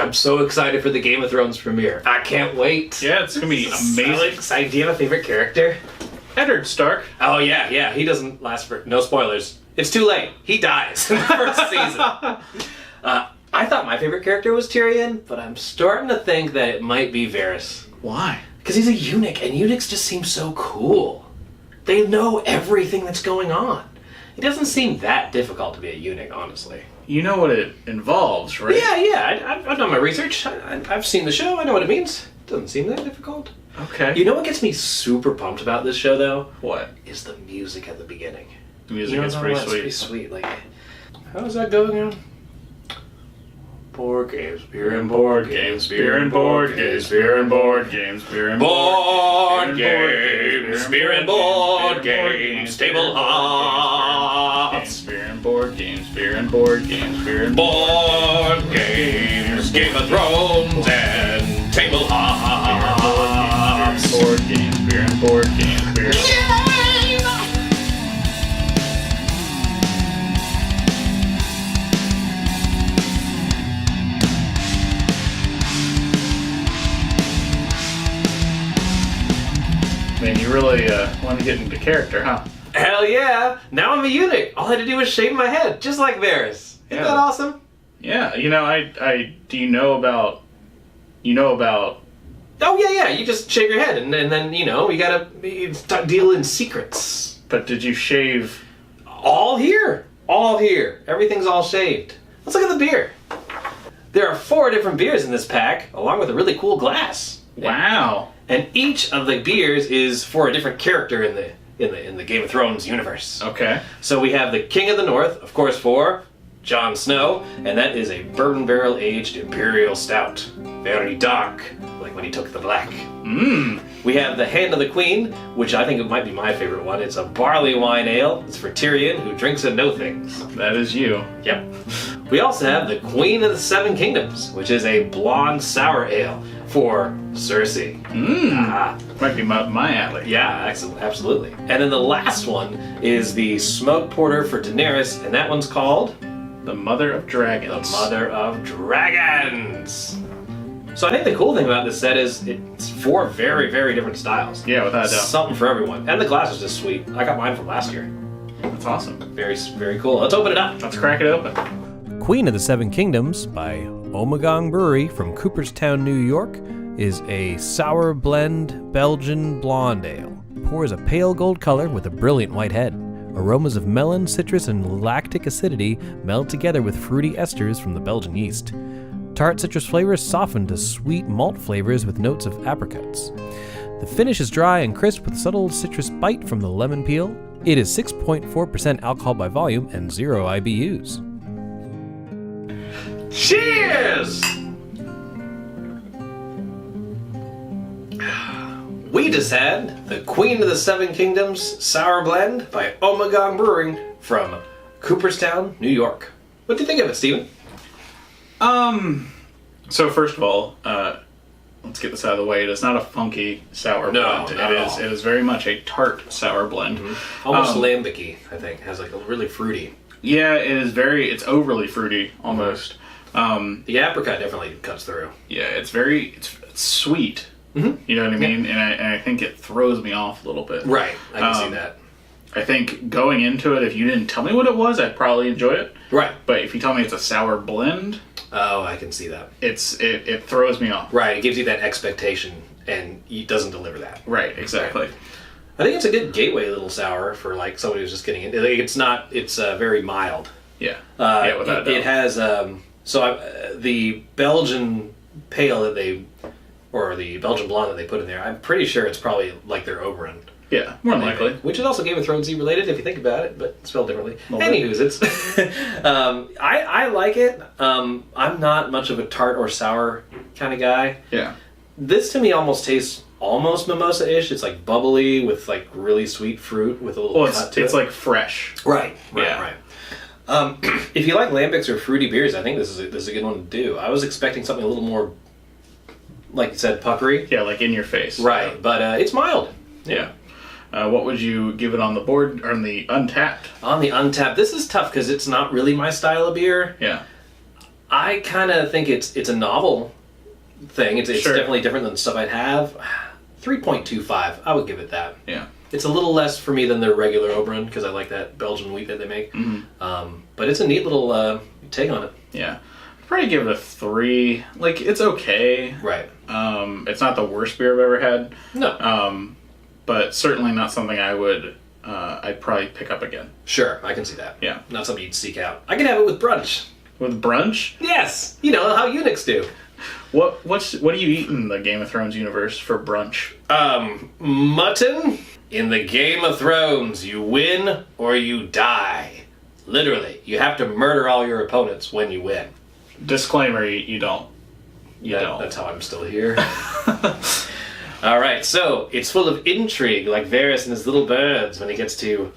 I'm so excited for the Game of Thrones premiere. I can't wait. Yeah, it's going to be amazing. Excited. Do you have a favorite character? Eddard Stark. Oh, yeah. He doesn't last for... No spoilers. It's too late. He dies in the first season. I thought my favorite character was Tyrion, but I'm starting to think that it might be Varys. Why? Because he's a eunuch, and eunuchs just seem so cool. They know everything that's going on. It doesn't seem that difficult to be a eunuch, honestly. You know what it involves, right? Yeah. I've done my research. I've seen the show. I know what it means. It doesn't seem that difficult. Okay. You know what gets me super pumped about this show, though? What? Is the music at the beginning. The music is pretty sweet. It's pretty sweet. Like, how's that going on? Board games, beer and board games, beer and board games, beer and board games, beer and board games, beer and board games, table hops, beer and board games, beer and board games, beer and board games, Game of Thrones and table hops, board games, beer and board games, beer and Man, you really want to get into character, huh? Hell yeah! Now I'm a eunuch. All I had to do was shave my head, just like Varys. Isn't that awesome? Yeah, you know, do you know about... Oh, yeah. You just shave your head, and then, you gotta deal in secrets. But did you shave... All here. Everything's all shaved. Let's look at the beer. There are 4 different beers in this pack, along with a really cool glass. Wow. And each of the beers is for a different character in the Game of Thrones universe. Okay. So we have the King of the North, of course, for Jon Snow, and that is a bourbon barrel aged imperial stout, very dark, like when he took the black. We have the Hand of the Queen, which I think it might be my favorite one. It's a barley wine ale. It's for Tyrion, who drinks and know things. That is you. Yep. We also have the Queen of the Seven Kingdoms, which is a blonde sour ale for Cersei. Might be my alley. Yeah, absolutely. And then the last one is the smoked porter for Daenerys, and that one's called The Mother of Dragons. The Mother of Dragons. So I think the cool thing about this set is it's 4 very, very different styles. Yeah, without a doubt. Something for everyone. And the glass is just sweet. I got mine from last year. That's awesome. Very, very cool. Let's open it up. Let's crack it open. Queen of the Seven Kingdoms by Ommegang Brewery from Cooperstown, New York is a sour blend Belgian blonde ale. Pours a pale gold color with a brilliant white head. Aromas of melon, citrus, and lactic acidity meld together with fruity esters from the Belgian yeast. Tart citrus flavors soften to sweet malt flavors with notes of apricots. The finish is dry and crisp with subtle citrus bite from the lemon peel. It is 6.4% alcohol by volume and 0 IBUs. Cheers! We just had the Queen of the Seven Kingdoms Sour Blend by Ommegang Brewing from Cooperstown, New York. What do you think of it, Stephen? So first of all, let's get this out of the way. It is not a funky sour blend. It is very much a tart sour blend. Mm-hmm. Almost lambic-y, I think. It has like a really fruity. Yeah, it's overly fruity almost. The apricot definitely cuts through. Yeah, it's sweet. Mm-hmm. You know what I mean? Yeah. And I think it throws me off a little bit. Right, I can see that. I think going into it, if you didn't tell me what it was, I'd probably enjoy it. Right. But if you tell me it's a sour blend... Oh, I can see that. It throws me off. Right, it gives you that expectation, and it doesn't deliver that. Right, exactly. Right. I think it's a good gateway little sour for like somebody who's just getting it. It's very mild. Yeah. Yeah, without a doubt. It has the Belgian pale or the Belgian blonde that they put in there. I'm pretty sure it's probably like their Oberon. Yeah, more than likely. Which is also Game of Thrones-y related if you think about it, but spelled differently. Anywho's, I like it. I'm not much of a tart or sour kind of guy. Yeah. This to me almost tastes almost mimosa-ish. It's like bubbly with like really sweet fruit with a little cut to it. It's like fresh. Right. Yeah. If you like lambics or fruity beers, I think this is a good one to do. I was expecting something a little more, like you said, puckery. Yeah, like in your face. Right, yeah. But it's mild. Yeah. What would you give it on the board, or on the Untapped? On the Untapped, this is tough because it's not really my style of beer. Yeah. I kind of think it's a novel thing. It's Sure. definitely different than stuff I'd have. 3.25. I would give it that. Yeah. It's a little less for me than their regular Oberon because I like that Belgian wheat that they make. But it's a neat little take on it. Yeah. I'd probably give it a 3. Like, it's okay. Right. It's not the worst beer I've ever had. No. But certainly not something I would, I'd probably pick up again. Sure, I can see that. Yeah. Not something you'd seek out. I can have it with brunch. With brunch? Yes. You know how eunuchs do. What do you eat in the Game of Thrones universe for brunch? Mutton? In the Game of Thrones, you win or you die. Literally, you have to murder all your opponents when you win. Disclaimer, you don't. You don't. That's how I'm still here. All right, so it's full of intrigue, like Varys and his little birds when he gets to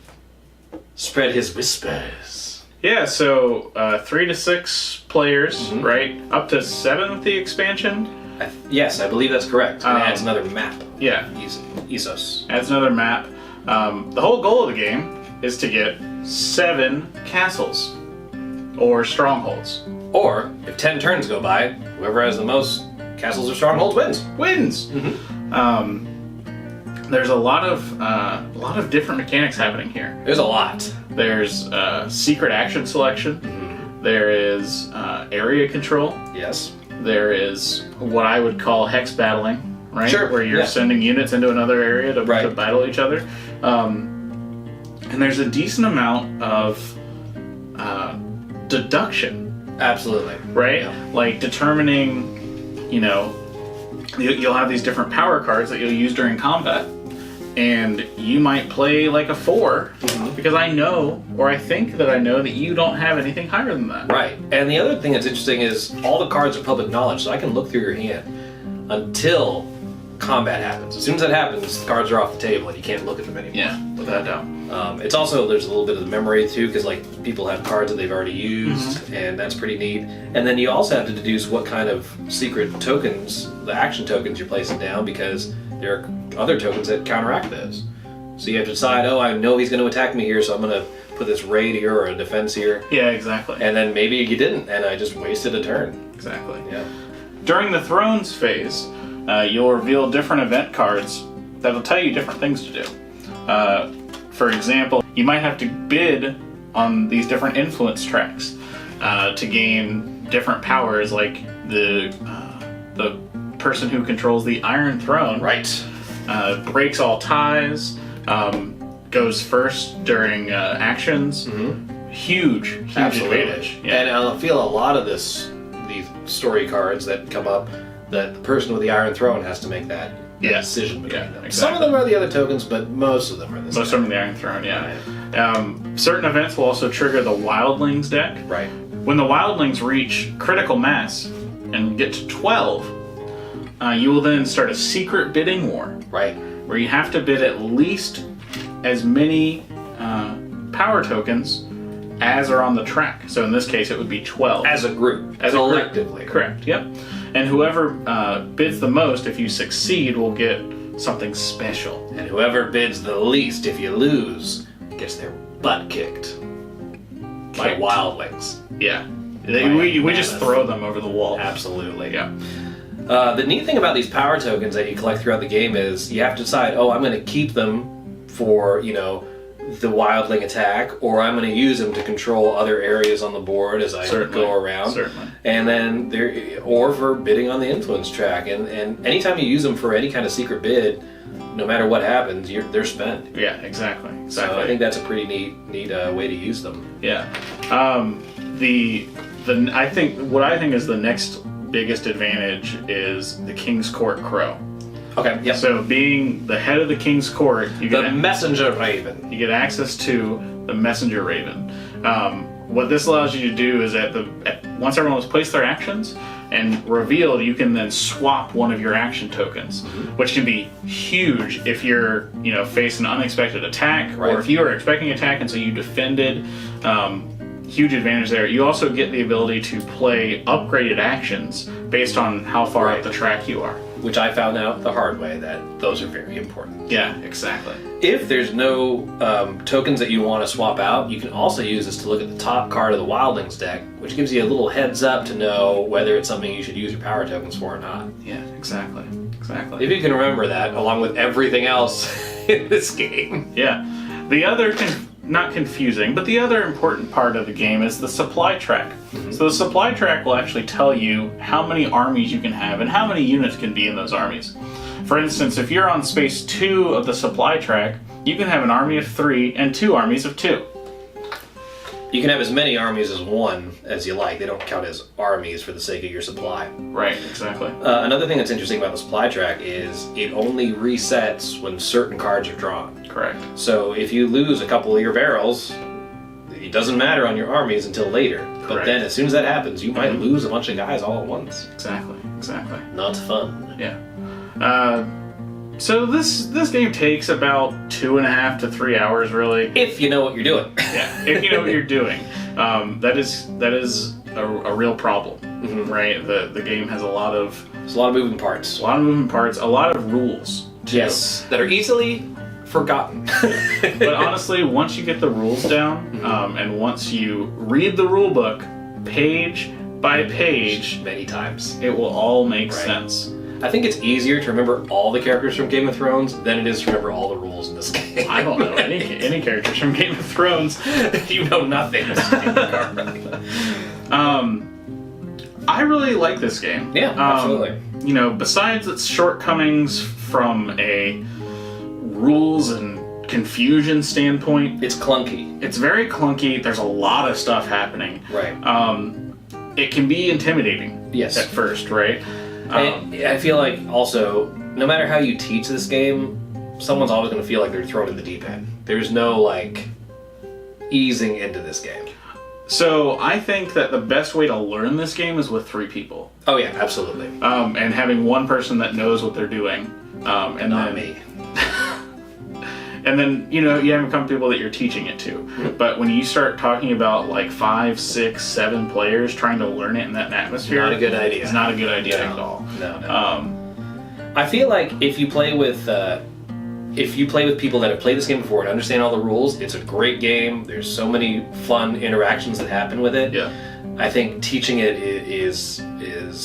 spread his whispers. Yeah, so 3 to 6 players, right? Up to 7 with the expansion. Yes, I believe that's correct. And it adds another map. Yeah. Essos. Adds another map. The whole goal of the game is to get 7 castles or strongholds. Or, if 10 turns go by, whoever has the most castles or strongholds wins. There's a lot of different mechanics happening here. There's a lot. There's secret action selection. There is area control. Yes. There is what I would call hex battling, right? Sure, Where you're yeah. sending units into another area to battle each other. And there's a decent amount of deduction. Absolutely. Right? Yeah. Like determining, you'll have these different power cards that you'll use during combat. And you might play like a 4 because I know, or I think that I know that you don't have anything higher than that. Right. And the other thing that's interesting is all the cards are public knowledge, so I can look through your hand until combat happens. As soon as that happens, the cards are off the table and you can't look at them anymore. Yeah, without a doubt. It's also, there's a little bit of the memory too, because like people have cards that they've already used, and that's pretty neat. And then you also have to deduce what kind of secret tokens, the action tokens you're placing down, because there are other tokens that counteract those. So you have to decide, oh, I know he's going to attack me here, so I'm going to put this raid here or a defense here. Yeah, exactly. And then maybe you didn't, and I just wasted a turn. Exactly. Yeah. During the Thrones phase, you'll reveal different event cards that'll tell you different things to do. For example, you might have to bid on these different influence tracks to gain different powers, like the person who controls the Iron Throne. Right. Breaks all ties, goes first during actions. Huge advantage. Yeah. And I feel a lot of these story cards that come up, that the person with the Iron Throne has to make that decision between them. Exactly. Some of them are the other tokens, but most of them are this. Most of them are the Iron Throne, yeah. Certain events will also trigger the Wildlings deck. Right. When the Wildlings reach critical mass and get to 12, you will then start a secret bidding war. Right. Where you have to bid at least as many power tokens as are on the track. So in this case, it would be 12. As a group. As collectively. Correct, yep. And whoever bids the most, if you succeed, will get something special. And whoever bids the least, if you lose, gets their butt kicked. By wildlings. Yeah. We just throw them over the wall. Absolutely. Yeah. The neat thing about these power tokens that you collect throughout the game is you have to decide, I'm going to keep them for, the wildling attack, or I'm going to use them to control other areas on the board as I go around. Certainly. And then or for bidding on the influence track. And anytime you use them for any kind of secret bid, no matter what happens, they're spent. Yeah, exactly. So I think that's a pretty neat way to use them. Yeah. I think is the next biggest advantage is the King's Court Crow. Okay. Yep. So being the head of the King's Court, you get messenger raven. You get access to the messenger raven. What this allows you to do is once everyone has placed their actions and revealed, you can then swap one of your action tokens, which can be huge if you're face an unexpected attack, or if you are expecting attack and so you defended. huge advantage there. You also get the ability to play upgraded actions based on how far up the track you are. Which I found out the hard way that those are very important. Yeah, exactly. If there's no tokens that you want to swap out, you can also use this to look at the top card of the Wildlings deck, which gives you a little heads up to know whether it's something you should use your power tokens for or not. Yeah, exactly. Exactly. If you can remember that, along with everything else in this game. Yeah. The other, not confusing, but the other important part of the game is the supply track. So the supply track will actually tell you how many armies you can have and how many units can be in those armies. For instance, if you're on space 2 of the supply track, you can have an army of 3 and 2 armies of 2. You can have as many armies as 1 as you like. They don't count as armies for the sake of your supply. Right, exactly. Another thing that's interesting about the supply track is it only resets when certain cards are drawn. Correct. So if you lose a couple of your barrels, it doesn't matter on your armies until later. But Correct. then as soon as that happens, you might lose a bunch of guys all at once. Exactly. Not fun. Yeah. So this game takes about 2.5 to 3 hours, really. If you know what you're doing. Yeah, if you know what you're doing. That is a real problem, right? The game has a lot of moving parts. a lot of rules. Too. Yes, that are easily forgotten. But honestly, once you get the rules down, and once you read the rule book page by page, many times, it will all make sense. I think it's easier to remember all the characters from Game of Thrones than it is to remember all the rules in this game. I don't know any characters from Game of Thrones. You know nothing. I really like this game. Yeah, absolutely. You know, besides its shortcomings from a rules and confusion standpoint, It's clunky. it's very clunky. There's a lot of stuff happening. Right. It can be intimidating. Yes. At first, right? And I feel like also, no matter how you teach this game, someone's always going to feel like they're thrown in the deep end. There's no, like, easing into this game. So I think that the best way to learn this game is with 3 people. Oh yeah, absolutely. And having one person that knows what they're doing. And Not then, me. And then, you know, you have a couple people that you're teaching it to. But when you start talking about like 5, 6, 7 players trying to learn it in that atmosphere, Not a good idea. It's not a good idea at all. No. I feel like if you play with people that have played this game before and understand all the rules, it's a great game. There's so many fun interactions that happen with it. Yeah. I think teaching it is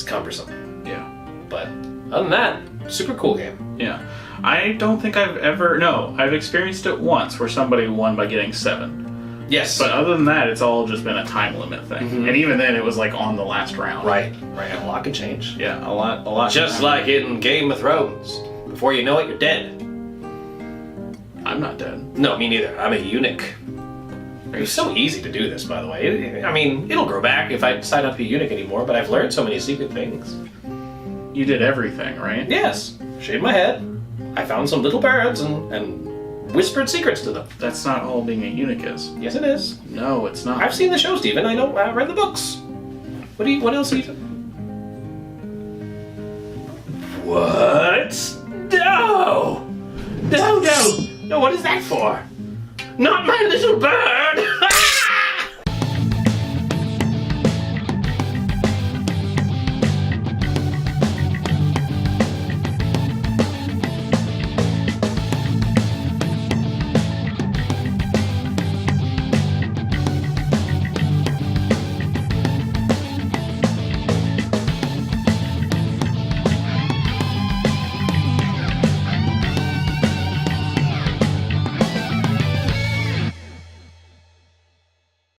cumbersome. Yeah. But other than that, super cool game. Yeah. I don't think I've experienced it once where somebody won by getting 7. Yes. But other than that, it's all just been a time limit thing. And even then, it was like on the last round. Right. And a lot can change. Yeah, a lot. Just like in Game of Thrones. Before you know it, you're dead. I'm not dead. No, me neither. I'm a eunuch. It's so easy to do this, by the way. I mean, it'll grow back if I decide not to be a eunuch anymore, but I've learned so many secret things. You did everything, right? Yes. Shaved my head. I found some little birds and whispered secrets to them. That's not all being a eunuch is. Yes, it is. No, it's not. I've seen the show, Stephen. I know. I read the books. What else are you... What? No! No, what is that for? Not my little bird!